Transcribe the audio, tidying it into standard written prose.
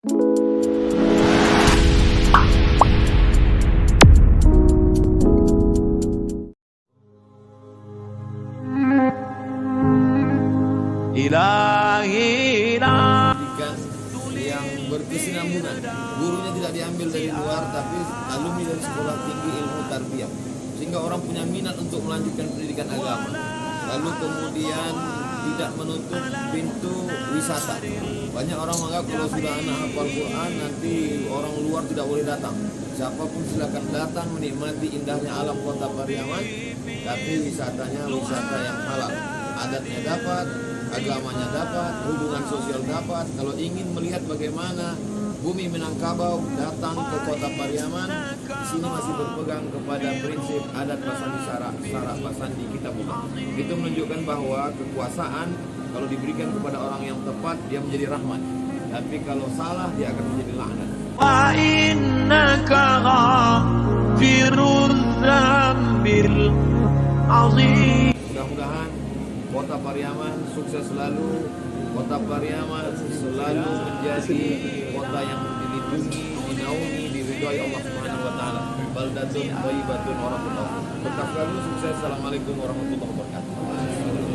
Pendidikan yang berkesinambungan, gurunya tidak diambil dari luar tapi alumni dari sekolah tinggi ilmu tarbiyah, sehingga orang punya minat untuk melanjutkan pendidikan agama. Lalu kemudian tidak menutup pintu wisata. Banyak orang menganggap kalau sudah anak hafal Quran nanti orang luar tidak boleh datang. Siapapun silakan datang menikmati indahnya alam kota Pariaman, tapi wisatanya wisata yang halal. Adatnya dapat, agamanya dapat, hubungan sosial dapat. Kalau ingin melihat bagaimana bumi Minangkabau, datang ke kota Pariaman. Di sini masih berpegang kepada prinsip adat Pasandi Sara Pasandi kita bukan. Itu menunjukkan bahwa kekuasaan kalau diberikan kepada orang yang tepat dia menjadi rahmat. Tapi kalau salah dia akan menjadi laknat. Wa innaka ghafirul dzambil azim. Mudah-mudahan kota Pariaman sukses selalu. Kota Pariaman selalu menjadi kota yang dilindungi, dinaungi, diridhoi Allah Subhanahu wa taala. Baldatun thayyibatun wa rahmatullah. Berkah selalu sukses. Assalamualaikum warahmatullahi wabarakatuh.